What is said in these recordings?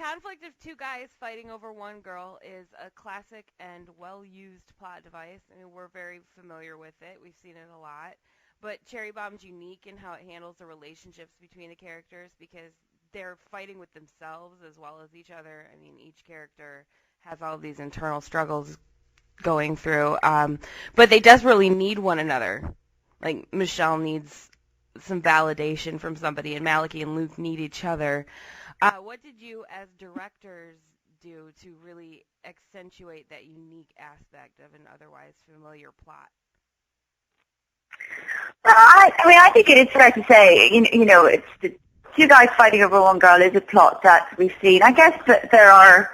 conflict of two guys fighting over one girl is a classic and well-used plot device. I mean, we're very familiar with it. We've seen it a lot. But Cherrybomb's unique in how it handles the relationships between the characters because they're fighting with themselves as well as each other. I mean, each character has all these internal struggles going through. But they desperately need one another. Like, Michelle needs some validation from somebody, and Malachi and Luke need each other. What did you, as directors, do to really accentuate that unique aspect of an otherwise familiar plot? I think it is fair to say, it's the two guys fighting over one girl is a plot that we've seen. I guess that there are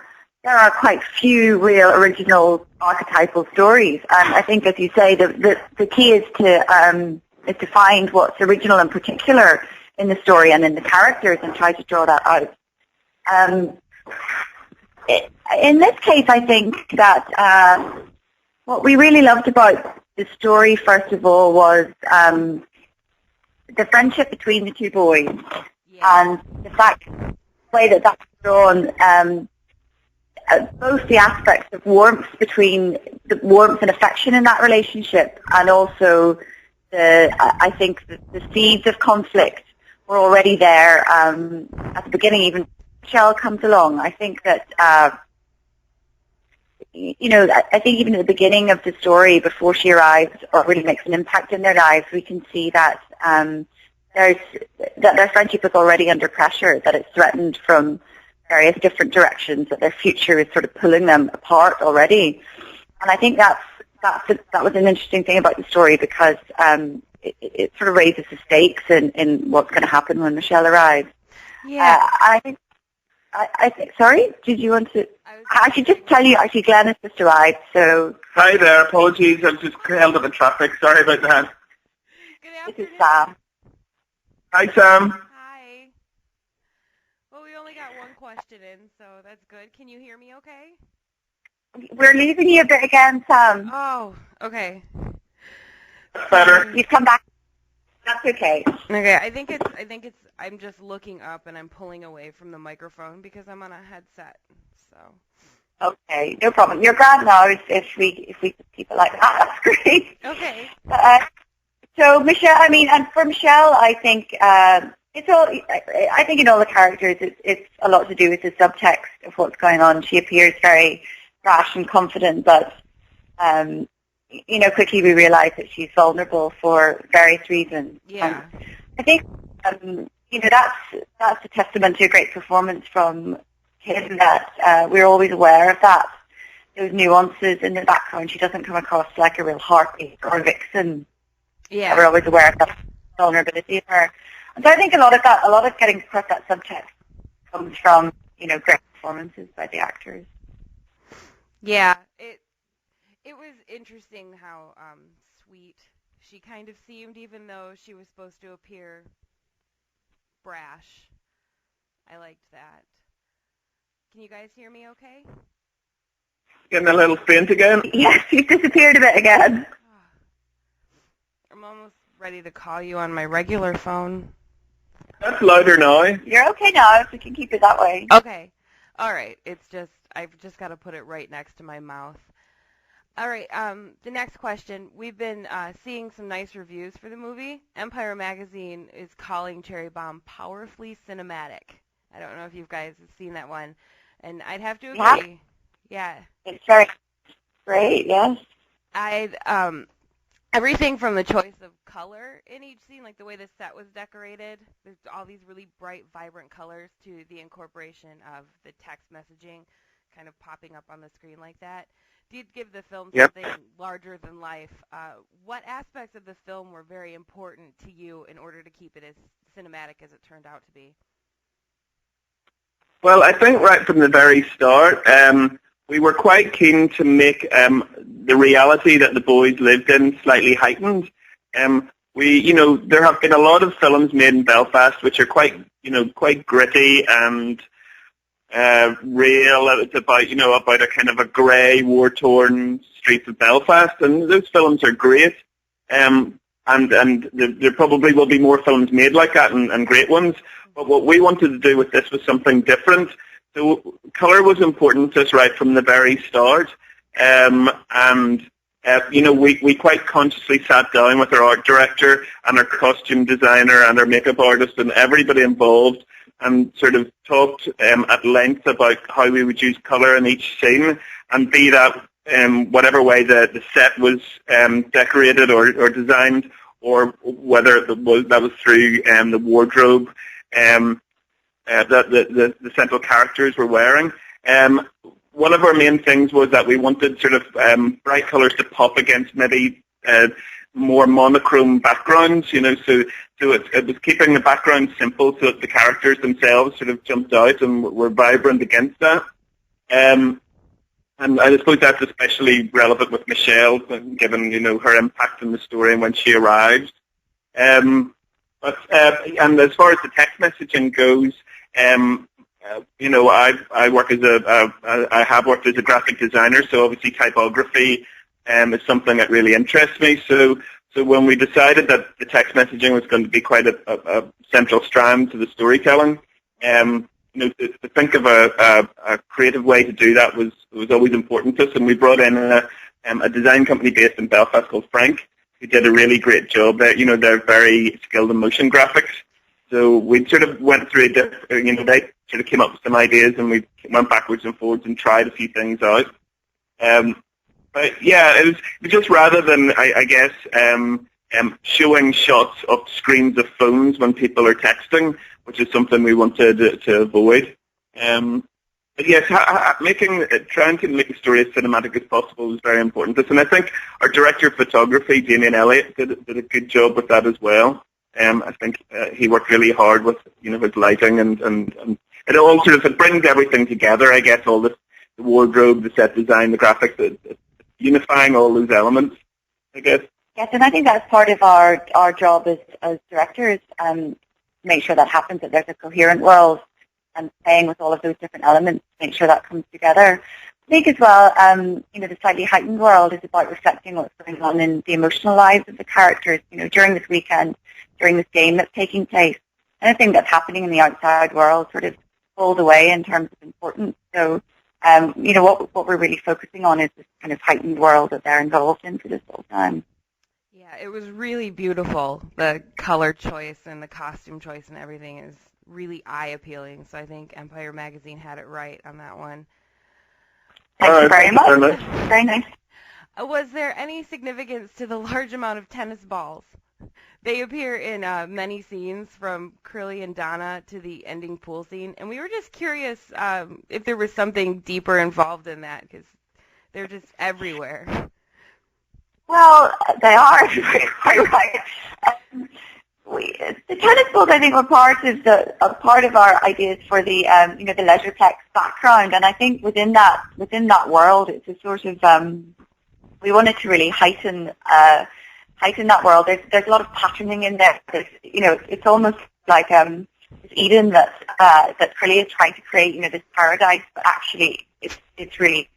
quite few real original archetypal stories, and I think, as you say, the key is to find what's original and particular in the story and in the characters and try to draw that out. In this case, I think that what we really loved about the story, first of all, was the friendship between the two boys, and the fact, the way that that's drawn, both the aspects of warmth between the warmth and affection in that relationship, and also I think the seeds of conflict were already there at the beginning. Even Michelle comes along. I think that I think even at the beginning of the story, before she arrives or really makes an impact in their lives, we can see that that their friendship is already under pressure, that it's threatened from various different directions, that their future is sort of pulling them apart already. And I think that was an interesting thing about the story, because it sort of raises the stakes in what's going to happen when Michelle arrives. Yeah. I think. Sorry, did you want to? I should just tell you. Actually, Glenn has just arrived. So. Hi there. Apologies, I've just held up in traffic. Sorry about that. Good afternoon. This is Sam. Hi, Sam. Hi. Well, we only got one question in, so that's good. Can you hear me okay? We're losing you a bit again, Sam. Oh, okay. That's better. You've come back. That's okay. Okay, I think it's I'm just looking up and I'm pulling away from the microphone because I'm on a headset. So. Okay, no problem. You're grand now if we just keep it like that. That's great. Okay. So Michelle, and for Michelle, I think it's all. I think in all the characters, it's a lot to do with the subtext of what's going on. She appears very rash and confident, but quickly we realize that she's vulnerable for various reasons. Yeah. I think that's a testament to a great performance from him, that we're always aware of that, those nuances in the background. She doesn't come across like a real heartbeat or a vixen. Yeah. We're always aware of that vulnerability in her. And so I think a lot of getting across that subtext comes from, great performances by the actors. Yeah, it was interesting how sweet she kind of seemed, even though she was supposed to appear brash. I liked that. Can you guys hear me okay? Getting a little faint again. Yes, you've disappeared a bit again. I'm almost ready to call you on my regular phone. That's louder now. You're okay now, if we can keep it that way. Okay. All right. I've just got to put it right next to my mouth. All right. The next question. We've been seeing some nice reviews for the movie. Empire Magazine is calling Cherrybomb powerfully cinematic. I don't know if you guys have seen that one. And I'd have to agree. Yeah. It's very great, yes. Everything from the choice of color in each scene, like the way the set was decorated, there's all these really bright, vibrant colors, to the incorporation of the text messaging kind of popping up on the screen like that, did give the film something larger than life. What aspects of the film were very important to you in order to keep it as cinematic as it turned out to be? Well, I think right from the very start, we were quite keen to make the reality that the boys lived in slightly heightened. There have been a lot of films made in Belfast which are quite gritty and real. It's about a kind of a grey, war-torn streets of Belfast, and those films are great. And there probably will be more films made like that, and great ones. But what we wanted to do with this was something different. So colour was important to us right from the very start, we quite consciously sat down with our art director and our costume designer and our makeup artist and everybody involved and sort of talked at length about how we would use colour in each scene, and be that whatever way the set was decorated or designed, or whether that was through the wardrobe that the central characters were wearing. One of our main things was that we wanted sort of bright colours to pop against maybe more monochrome backgrounds, so it was keeping the background simple so that the characters themselves sort of jumped out and were vibrant against that. And I suppose that's especially relevant with Michelle, given, her impact in the story and when she arrives. And as far as the text messaging goes, I work as I have worked as a graphic designer, so obviously typography is something that really interests me. So when we decided that the text messaging was going to be quite a central strand to the storytelling, to think of a creative way to do that was always important to us, and we brought in a design company based in Belfast called Frank, who did a really great job. They're very skilled in motion graphics. So we sort of went through they sort of came up with some ideas, and we went backwards and forwards and tried a few things out. But yeah, it was just rather than, I guess, showing shots of screens of phones when people are texting, which is something we wanted to avoid. But yes, trying to make the story as cinematic as possible was very important to us. And I think our director of photography, Damien Elliott, did a good job with that as well. I think he worked really hard with his lighting and it all sort of, it brings everything together, I guess, all the wardrobe, the set design, the graphics, unifying all those elements, I guess. Yes, and I think that's part of our job as directors, make sure that happens, that there's a coherent world and playing with all of those different elements, make sure that comes together. I think as well, the slightly heightened world is about reflecting what's going on in the emotional lives of the characters, during this weekend, during this game that's taking place. Anything that's happening in the outside world sort of falls away in terms of importance. So, what we're really focusing on is this kind of heightened world that they're involved in for this whole time. Yeah, it was really beautiful. The color choice and the costume choice and everything is really eye-appealing. So I think Empire Magazine had it right on that one. Thank you very much. Very nice. Was there any significance to the large amount of tennis balls? They appear in many scenes, from Curly and Donna to the ending pool scene, and we were just curious if there was something deeper involved in that, because they're just everywhere. Well, they are everywhere, quite right. The tennis balls, I think, were part of our ideas for the the Leisureplex background, and I think within that world, it's a sort of we wanted to really heighten that world. There's a lot of patterning in there. It's almost like Eden that Curly is trying to create, this paradise, but actually it's really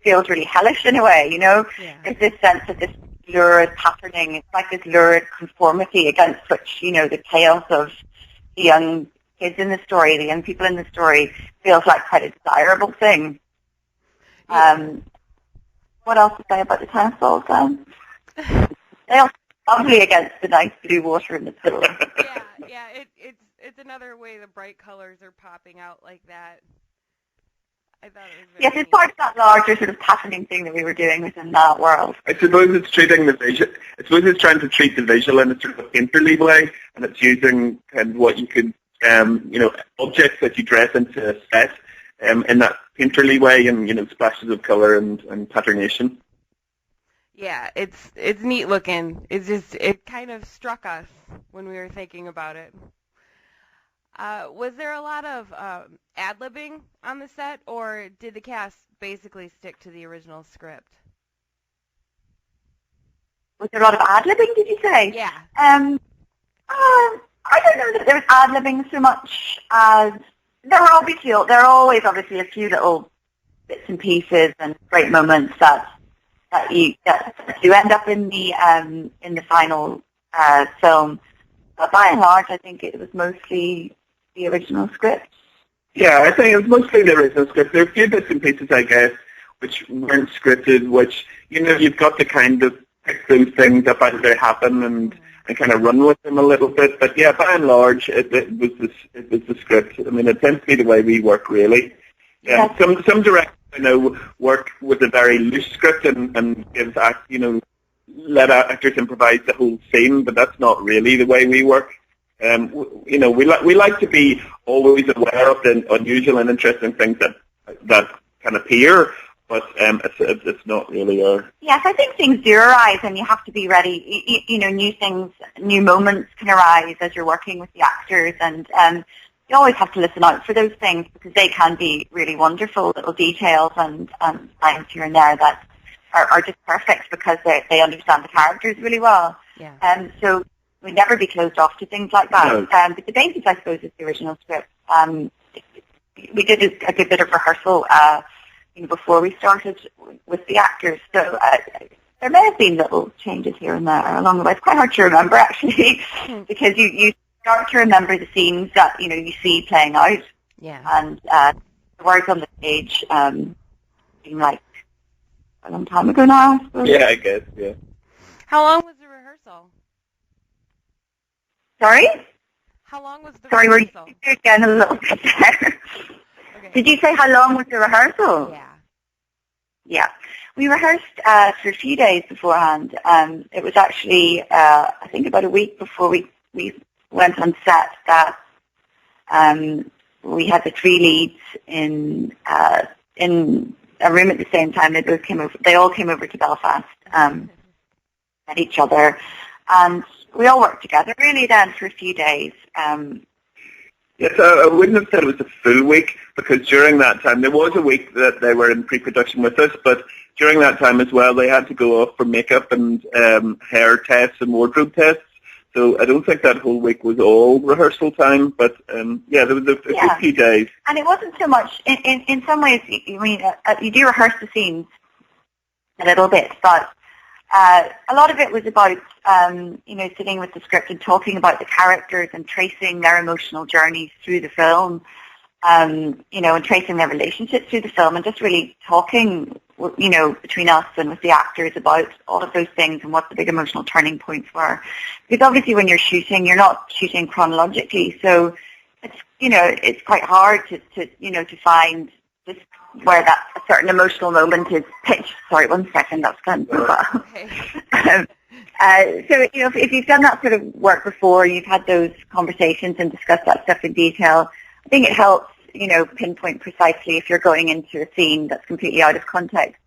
feels really hellish in a way. Yeah. There's this sense of this lurid patterning. It's like this lurid conformity against which the chaos of the young kids in the story, the young people in the story, feels like quite a desirable thing. Yeah. What else to say about the tennis balls then? They are lovely against the nice blue water in the pool. Yeah. It's another way the bright colors are popping out like that. I thought it was very yes, it's part of that larger sort of patterning thing that we were doing within that world. I suppose it's treating the visual. I suppose it's trying to treat the visual in a sort of painterly way, and it's using kind of what you could, objects that you dress into a set in that painterly way, and splashes of color and patternation. Yeah, it's neat looking. It kind of struck us when we were thinking about it. Was there a lot of ad-libbing on the set, or did the cast basically stick to the original script? Was there a lot of ad-libbing, did you say? Yeah. I don't know that there was ad-libbing so much as there are always obviously a few little bits and pieces and great moments that you end up in the final film. But by and large, I think it was mostly the original script. Yeah, I think it was mostly the original script. There are a few bits and pieces, I guess, which weren't scripted, which, you've got to kind of pick those things up as they happen and kind of run with them a little bit. But yeah, by and large, it was the script. I mean, it tends to be the way we work, really. Yeah, some directors, work with a very loose script and give let actors improvise the whole scene, but that's not really the way we work. We like to be always aware of the unusual and interesting things that can appear, but it's not really our... Yes, I think things do arise, and you have to be ready. New things, new moments can arise as you're working with the actors, and you always have to listen out for those things because they can be really wonderful little details and lines here and there that are just perfect because they understand the characters really well. Yeah. So we'd never be closed off to things like that. No. But the basis, I suppose, is the original script. We did a good bit of rehearsal before we started with the actors. So there may have been little changes here and there along the way. It's quite hard to remember, actually, because you start to remember the scenes that, you see playing out. Yeah. And the words on the page seem like a long time ago now, I suppose. Yeah, I guess, yeah. How long was the rehearsal? Sorry? How long was the Sorry, rehearsal? we're again a little bit there. Okay. Did you say how long was the rehearsal? Yeah. Yeah. We rehearsed for a few days beforehand. It was actually, I think about a week before we went on set that we had the three leads in a room at the same time. They all came over to Belfast, met each other, and we all worked together really then for a few days. Yes, I wouldn't have said it was a full week because during that time, there was a week that they were in pre-production with us, but during that time as well, they had to go off for makeup and hair tests and wardrobe tests. So I don't think that whole week was all rehearsal time, but there was a few days. And it wasn't so much, in some ways, you do rehearse the scenes a little bit, but a lot of it was about, sitting with the script and talking about the characters and tracing their emotional journeys through the film, and tracing their relationships through the film and just really talking, between us and with the actors about all of those things and what the big emotional turning points were. Because obviously when you're shooting, you're not shooting chronologically, so it's quite hard to find just where that a certain emotional moment is pitched. Sorry, 1 second, that's kind of well. Okay. So, if you've done that sort of work before, you've had those conversations and discussed that stuff in detail, I think it helps, pinpoint precisely if you're going into a scene that's completely out of context,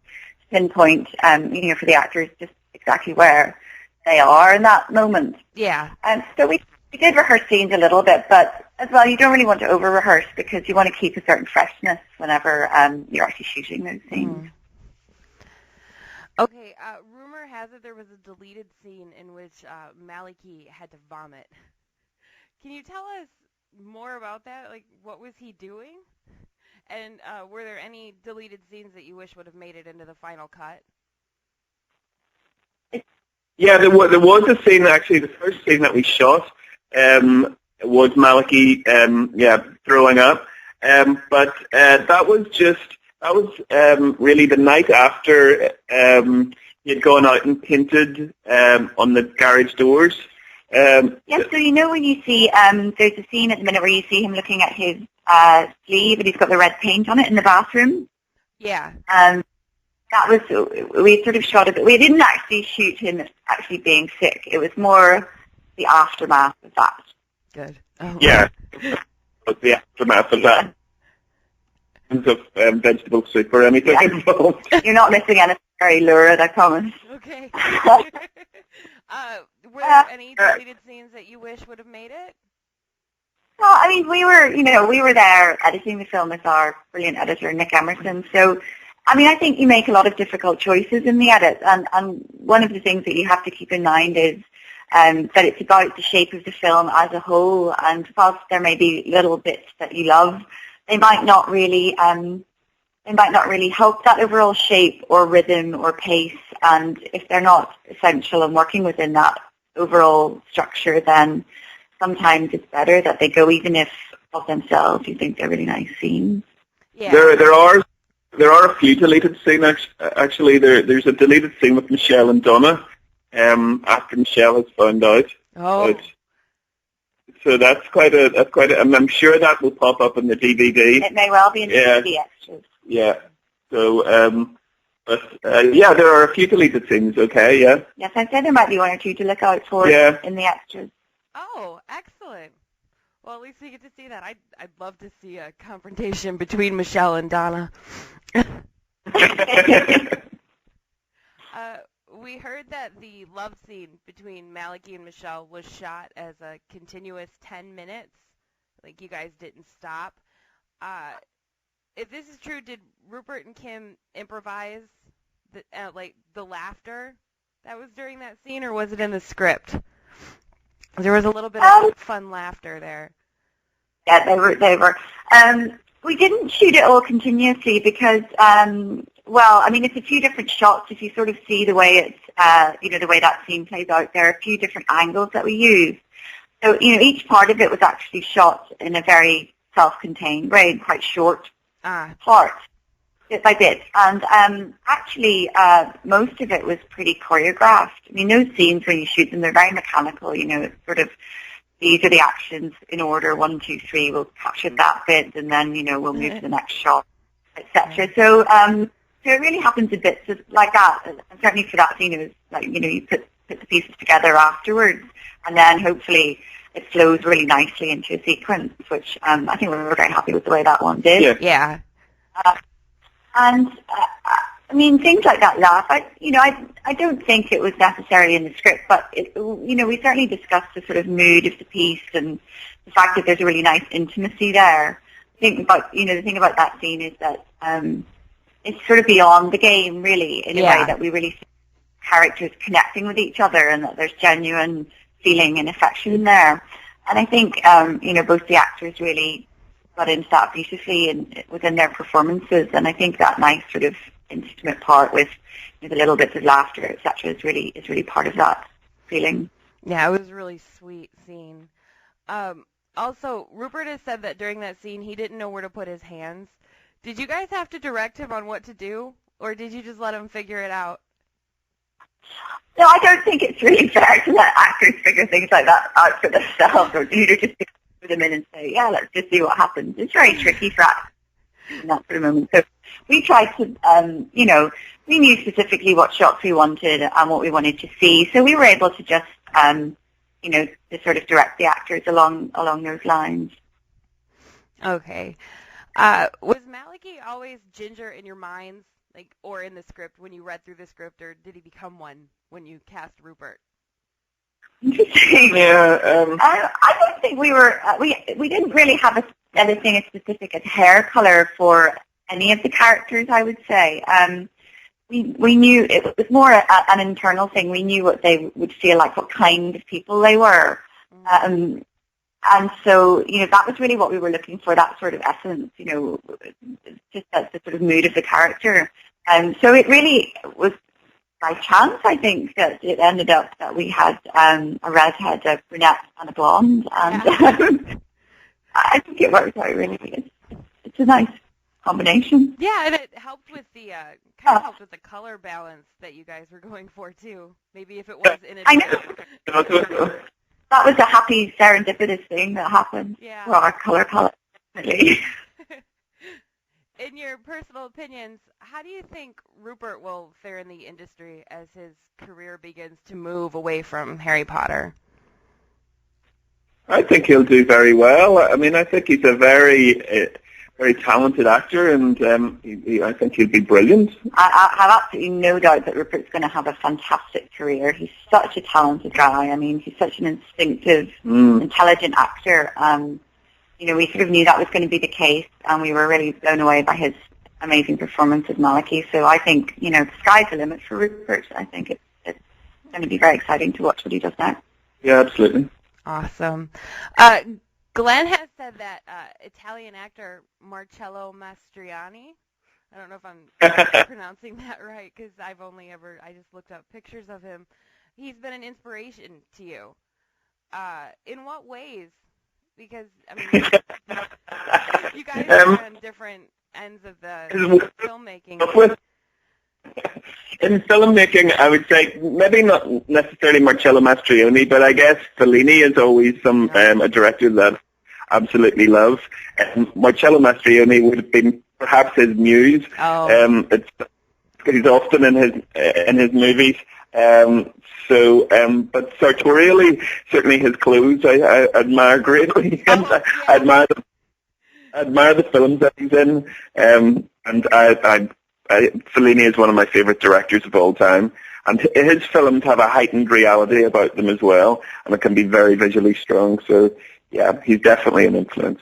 pinpoint, for the actors just exactly where they are in that moment. Yeah. So we did rehearse scenes a little bit, but as well, you don't really want to over-rehearse because you want to keep a certain freshness whenever you're actually shooting those scenes. Okay, rumor has it there was a deleted scene in which Maliki had to vomit. Can you tell us more about that? Like, what was he doing? And were there any deleted scenes that you wish would have made it into the final cut? Yeah, there was a scene, actually, the first scene that we shot was Maliki, throwing up. But that was really the night after he had gone out and painted on the garage doors. Yes, so when you see, there's a scene at the minute where you see him looking at his sleeve and he's got the red paint on it in the bathroom. Yeah. That was, we sort of shot it, but we didn't actually shoot him actually being sick. It was more the aftermath of that. Good. Oh. Yeah, but the aftermath of that. Of vegetable soup or anything involved. You're not missing anything very lurid, I promise. Okay. Were there any deleted scenes that you wish would have made it? Well, I mean, we were there editing the film with our brilliant editor, Nick Emerson. So, I mean, I think you make a lot of difficult choices in the edit, and one of the things that you have to keep in mind is that it's about the shape of the film as a whole, and whilst there may be little bits that you love, they might not really help that overall shape or rhythm or pace, and if they're not essential and working within that overall structure, then sometimes it's better that they go, even if of themselves you think they're really nice scenes. Yeah. There are a few deleted scenes. Actually, there's a deleted scene with Michelle and Donna. After Michelle has found out. Oh. So that's quite a. I'm sure that will pop up in the DVD. It may well be in the DVD extras. Yeah. So, yeah, there are a few deleted scenes. Okay. Yeah. Yes, I'd say there might be one or two to look out for in the extras. Oh, excellent. Well, at least we get to see that. I'd love to see a confrontation between Michelle and Donna. We heard that the love scene between Malachi and Michelle was shot as a continuous 10 minutes. Like, you guys didn't stop. If this is true, did Rupert and Kim improvise the laughter that was during that scene, or was it in the script? There was a little bit of fun laughter there. Yeah, they were. We didn't shoot it all continuously because, it's a few different shots. If you sort of see the way the way that scene plays out, there are a few different angles that we use. So, each part of it was actually shot in a very self-contained way, quite short parts, bit by bit. And actually, most of it was pretty choreographed. I mean, those scenes when you shoot them, they're very mechanical. It's sort of, these are the actions in order, 1, 2, 3. We'll capture that bit, and then we'll move to the next shot, etc. So, so it really happens a bit like that. And certainly for that scene, it was like you put the pieces together afterwards, and then hopefully it flows really nicely into a sequence, which I think we were very happy with the way that one did. Yeah. Things like that laugh. I don't think it was necessarily in the script, but we certainly discussed the sort of mood of the piece and the fact that there's a really nice intimacy there. I think about the thing about that scene is that it's sort of beyond the game, really, in a way that we really see characters connecting with each other and that there's genuine feeling and affection there. And I think both the actors really got into that beautifully and within their performances. And I think that nice sort of intimate part with the little bits of laughter, etc., is really part of that feeling. Yeah, it was a really sweet scene. Also, Rupert has said that during that scene he didn't know where to put his hands. Did you guys have to direct him on what to do, or did you just let him figure it out? No, I don't think it's really fair to let actors figure things like that out for themselves, or just put them in and say, yeah, let's just see what happens. It's very tricky for actors in that sort of moment. So we tried to, we knew specifically what shots we wanted and what we wanted to see. So we were able to just, to sort of direct the actors along those lines. Okay. Was Malachi always Ginger in your minds, or in the script when you read through the script, or did he become one when you cast Rupert? Interesting. Yeah. I don't think we were. We didn't really have anything as specific as hair color for any of the characters, I would say. We knew it was more an internal thing. We knew what they would feel like, what kind of people they were. And so, that was really what we were looking for, that sort of essence, just that the sort of mood of the character. So it really was by chance, I think, that it ended up that we had a redhead, a brunette, and a blonde. And I think it worked out really. It's a nice combination. Yeah, and it helped with the helped with the color balance that you guys were going for too. Maybe if it was in a. I know. That was a happy serendipitous thing that happened for our color palette. Definitely. In your personal opinions, how do you think Rupert will fare in the industry as his career begins to move away from Harry Potter? I think he'll do very well. I mean, I think he's a very talented actor, and I think he'll be brilliant. I have absolutely no doubt that Rupert's going to have a fantastic career. He's such a talented guy. I mean, he's such an instinctive, intelligent actor. We sort of knew that was going to be the case, and we were really blown away by his amazing performance as Malachi. So I think, the sky's the limit for Rupert. I think it's going to be very exciting to watch what he does now. Yeah, absolutely. Awesome. Glenn has said that Italian actor Marcello Mastroianni, I don't know if I'm pronouncing that right because I just looked up pictures of him. He's been an inspiration to you. In what ways? Because, I mean, you guys are on different ends of the filmmaking. In filmmaking, I would say maybe not necessarily Marcello Mastroianni, but I guess Fellini is always a director that I absolutely love. Marcello Mastroianni would have been perhaps his muse. Oh. He's often in his movies. But sartorially, certainly his clothes I admire greatly, and I admire the films that he's in. And Fellini is one of my favorite directors of all time, and his films have a heightened reality about them as well, and it can be very visually strong. So, yeah, he's definitely an influence.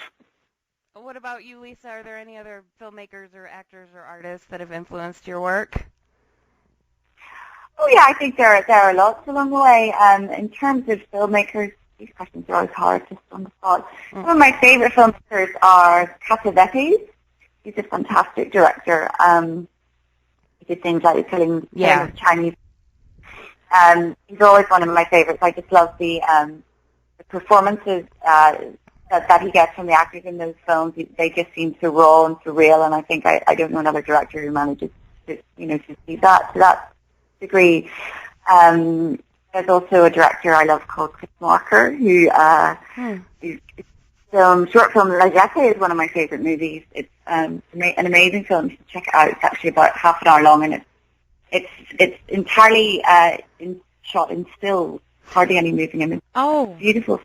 What about you, Lisa? Are there any other filmmakers or actors or artists that have influenced your work? Oh yeah, I think there are lots along the way. In terms of filmmakers, these questions are always hard, just on the spot. Some of my favorite filmmakers are Cassavetes. He's a fantastic director. He did things like killing Chinese. He's always one of my favorites. I just love the performances that he gets from the actors in those films. They just seem so raw and surreal, and I think I don't know another director who manages to see that to that degree. There's also a director I love called Chris Marker, who short film La Jetée is one of my favorite movies. It's an amazing film. You should check it out. It's actually about half an hour long, and it's entirely shot in stills, hardly any moving image. Oh, beautiful.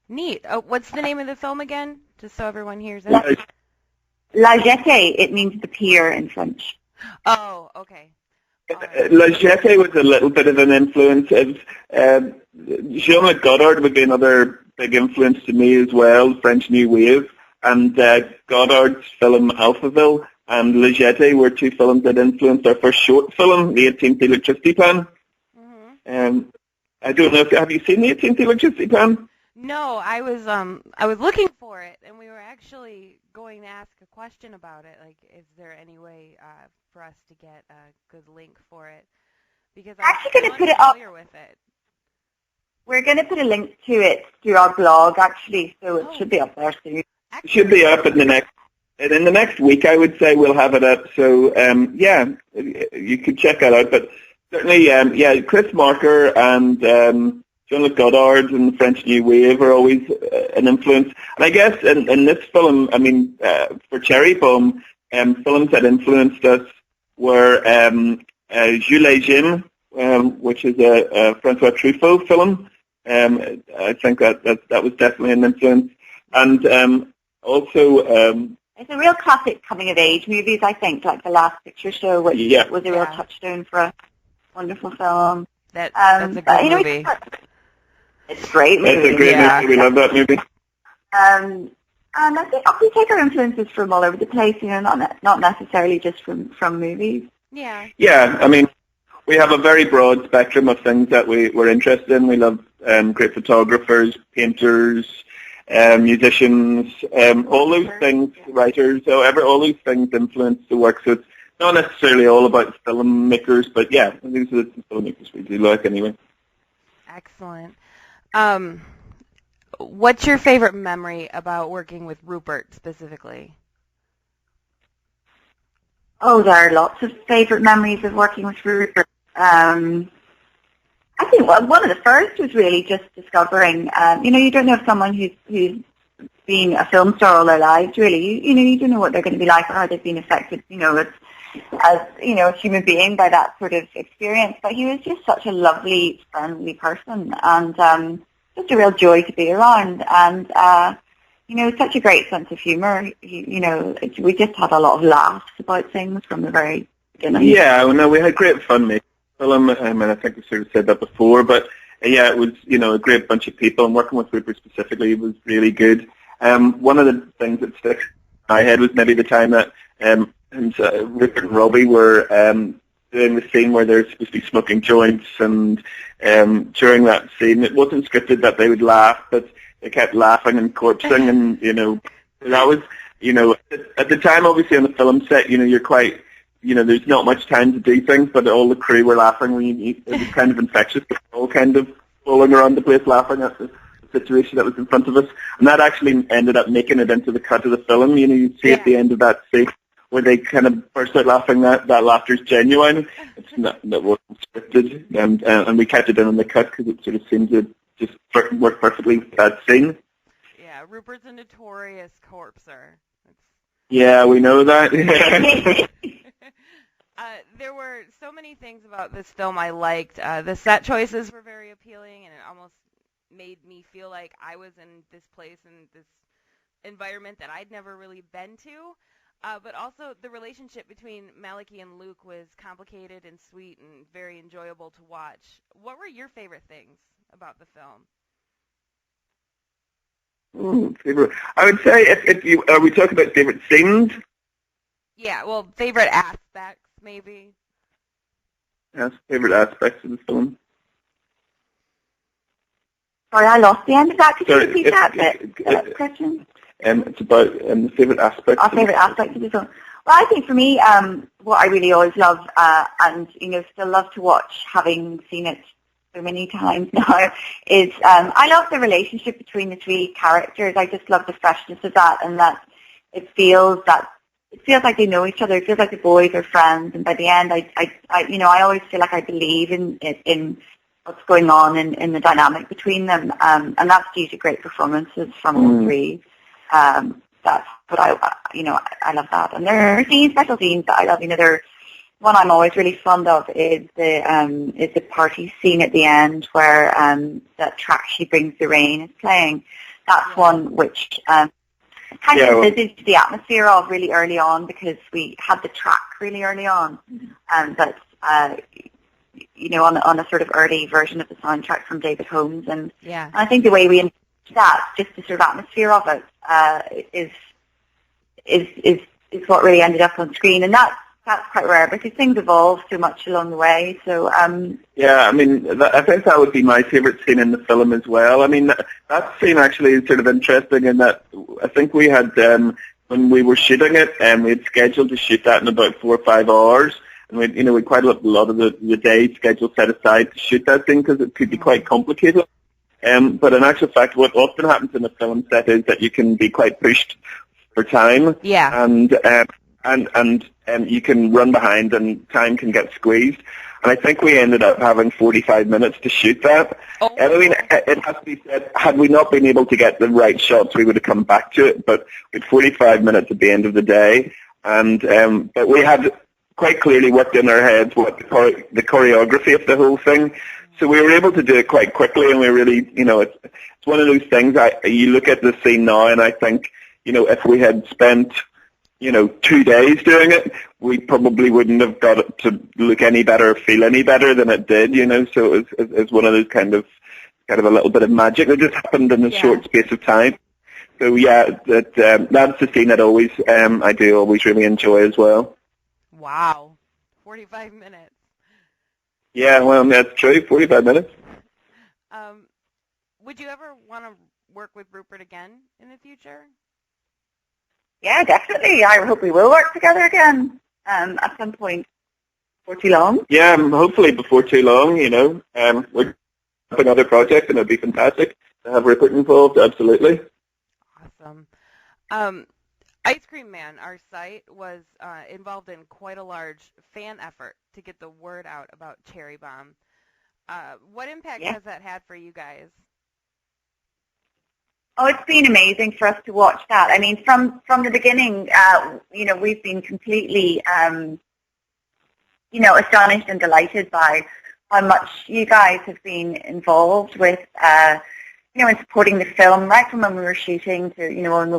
Neat. Oh, what's the name of the film again? Just so everyone hears it. La Jetée. It means the pier in French. Oh, okay. La Jetée was a little bit of an influence. Jean-Luc Godard would be another big influence to me as well, French New Wave. And Godard's film Alphaville and La Jetée were two films that influenced our first short film, The 18th Electricity Plan. Mm-hmm. I don't know, have you seen The 18th Electricity Plan? No, I was looking for it, and we were actually going to ask a question about it. Like, is there any way for us to get a good link for it? Because I'm actually going to put it up. With it. We're going to put a link to it through our blog, actually, so it should be up there soon. It should be up in the next week, I would say we'll have it up. So, you can check that out. But certainly, Chris Marker and Jean-Luc Godard and the French New Wave are always an influence. And I guess in this film, I mean, for Cherrybomb, films that influenced us were Jules Jim, which is a Francois Truffaut film. I think that was definitely an influence. And also... it's a real classic coming-of-age movies, I think, like The Last Picture Show, which was a real touchstone for a wonderful film. That's a good movie. It's a great movie. It's a great movie. We love that movie. And I think we take our influences from all over the place, not necessarily just from movies. Yeah. Yeah, I mean, we have a very broad spectrum of things that we're interested in. We love great photographers, painters, musicians, all those things, writers, all those things influence the work. So it's not necessarily all about filmmakers, but yeah, these are the filmmakers we do like anyway. Excellent. What's your favorite memory about working with Rupert specifically? Oh, there are lots of favorite memories of working with Rupert. I think one of the first was really just discovering, you don't know if someone who's been a film star all their lives, really. You don't know what they're going to be like or how they've been affected, as a human being by that sort of experience. But he was just such a lovely, friendly person, and just a real joy to be around. And such a great sense of humour. We just had a lot of laughs about things from the very beginning. Yeah, we had great fun making the film. I mean, I think we sort of said that before, but it was a great bunch of people, and working with Rupert specifically was really good. One of the things that sticks in my head was maybe the time that Rupert and Robbie were doing the scene where they're supposed to be smoking joints, and during that scene, it wasn't scripted that they would laugh, but they kept laughing and corpsing, and that was at the time, obviously on the film set, you're quite there's not much time to do things, but all the crew were laughing. It was kind of infectious. They were all kind of rolling around the place laughing at the situation that was in front of us, and that actually ended up making it into the cut of the film. You know, you see at the end of that scene where they kind of burst out laughing. That laughter's genuine. It's not that wasn't scripted, and we kept it in on the cut because it sort of seemed to just work perfectly with that scene. Yeah, Rupert's a notorious corpser. Yeah, we know that. There were so many things about this film I liked. The set choices were very appealing, and it almost made me feel like I was in this place and this environment that I'd never really been to. But also the relationship between Malachi and Luke was complicated and sweet and very enjoyable to watch. What were your favorite things about the film? Favorite. I would say if you are we talking about favorite scenes? Yeah, well, favorite aspects maybe. Yes, favorite aspects of the film. Sorry, I lost the end of that. Could you repeat that question? It's about the favorite aspects. Our favorite aspects of the film. Well, I think for me, what I really always love, and still love to watch, having seen it so many times now, is I love the relationship between the three characters. I just love the freshness of that, and that it feels like they know each other. It feels like the boys are friends, and by the end, I always feel like I believe in what's going on in the dynamic between them, and that's due to great performances from all three. That's what I love that, and there are special scenes that I love. One I'm always really fond of is the party scene at the end where that track "She Brings the Rain" is playing. That's one which kind of envisaged the atmosphere of really early on, because we had the track really early on, but on a sort of early version of the soundtrack from David Holmes, and I think the way we envisaged that, just the sort of atmosphere of it, is what really ended up on screen, and that's quite rare because things evolve so much along the way. So I think that would be my favorite scene in the film as well. I mean, that scene actually is sort of interesting in that I think we had when we were shooting it, we had scheduled to shoot that in about 4 or 5 hours, and we quite a lot of the day schedule set aside to shoot that scene because it could be quite complicated. But in actual fact, what often happens in a film set is that you can be quite pushed for time, and you can run behind and time can get squeezed. And I think we ended up having 45 minutes to shoot that. And I mean, it has to be said, had we not been able to get the right shots, we would have come back to it. But we had 45 minutes at the end of the day, and but we had quite clearly worked in our heads what the choreography of the whole thing. So we were able to do it quite quickly, and we really, it's one of those things. You look at the scene now, and I think, if we had spent 2 days doing it, we probably wouldn't have got it to look any better or feel any better than it did, So it was one of those kind of a little bit of magic that just happened in a short space of time. So that's the scene that I do always really enjoy as well. Wow, 45 minutes. Yeah, well, that's true, 45 minutes. Would you ever want to work with Rupert again in the future? Yeah, definitely. I hope we will work together again at some point before too long. Yeah, hopefully before too long, We're doing other projects, and it would be fantastic to have Rupert involved, absolutely. Awesome. Ice Cream Man, our site, was involved in quite a large fan effort to get the word out about Cherrybomb. What impact has that had for you guys? Oh, it's been amazing for us to watch that. I mean, from the beginning, we've been completely, astonished and delighted by how much you guys have been involved with, in supporting the film, right from when we were shooting to,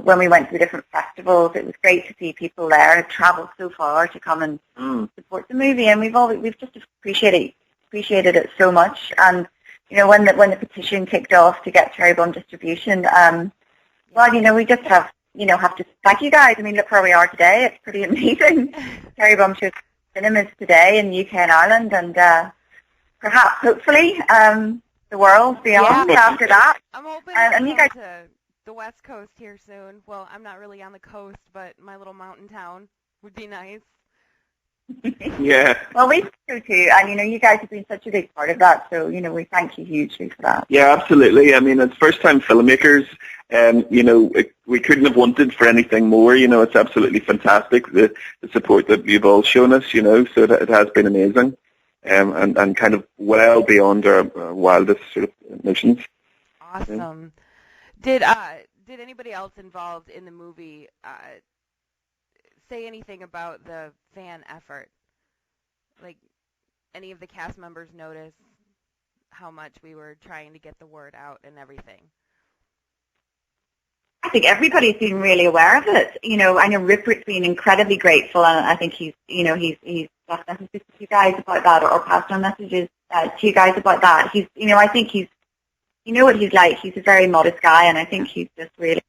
when we went to the different festivals. It was great to see people there had travelled so far to come and support the movie, and we've just appreciated it so much. And when the petition kicked off to get Cherrybomb distribution, we just have to thank you guys. I mean, look where we are today. It's pretty amazing. Cherrybomb shows cinemas today in the UK and Ireland, and perhaps, hopefully, the world beyond after that. I'm hoping to you guys to the West Coast here soon. Well, I'm not really on the coast, but my little mountain town would be nice. Yeah. Well, we think so too, and you guys have been such a big part of that. So we thank you hugely for that. Yeah, absolutely. I mean, as first-time filmmakers, we couldn't have wanted for anything more. It's absolutely fantastic, the support that you've all shown us, so it has been amazing, and kind of well beyond our wildest sort of notions. Awesome. Did anybody else involved in the movie say anything about the fan effort? Like, any of the cast members notice how much we were trying to get the word out and everything? I think everybody's been really aware of it. I know Rupert's been incredibly grateful, and I think he's left messages to you guys about that, or passed on messages to you guys about that. I think he's, what he's like. He's a very modest guy, and I think he's just really,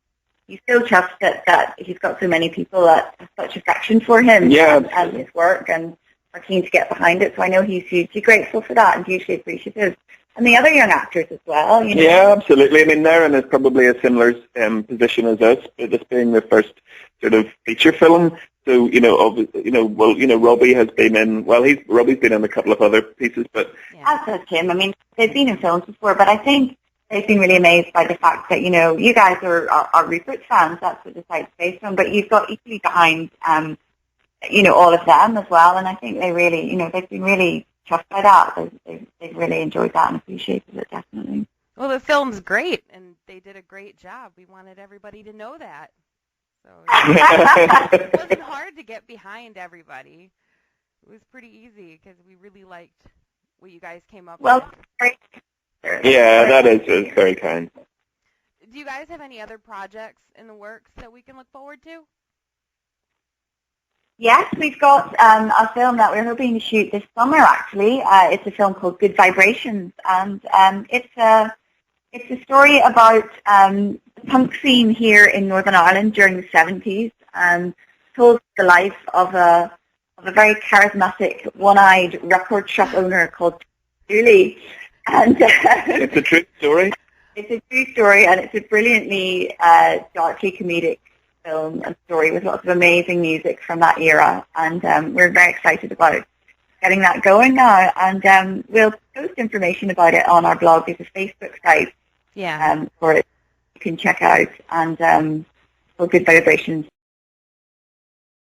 he still trusts that he's got so many people that have such affection for him and his work, and are keen to get behind it. So I know he's hugely grateful for that and hugely appreciative. And the other young actors as well. Yeah, absolutely. I mean, they're in probably a similar position as us, this being their first sort of feature film. So, Robbie has been in, Robbie's been in a couple of other pieces, but... As has Tim. I mean, they've been in films before, but I think they've been really amazed by the fact that, you guys are Rupert fans. That's what the site's based on, but you've got equally behind, all of them as well. And I think they really, they've been really chuffed by that. They've really enjoyed that and appreciated it, definitely. Well, the film's great, and they did a great job. We wanted everybody to know that. So it wasn't hard to get behind everybody. It was pretty easy because we really liked what you guys came up with. Yeah, that is very kind. Do you guys have any other projects in the works that we can look forward to? Yes, we've got a film that we're hoping to shoot this summer, actually. It's a film called Good Vibrations, and it's a story about the punk scene here in Northern Ireland during the 70s, and told the life of a very charismatic, one-eyed record shop owner called Julie. And it's a true story. It's a true story, and it's a brilliantly darkly comedic film and story with lots of amazing music from that era, and we're very excited about getting that going now, and we'll post information about it on our blog. There's a Facebook site for it you can check out, and for Good Vibrations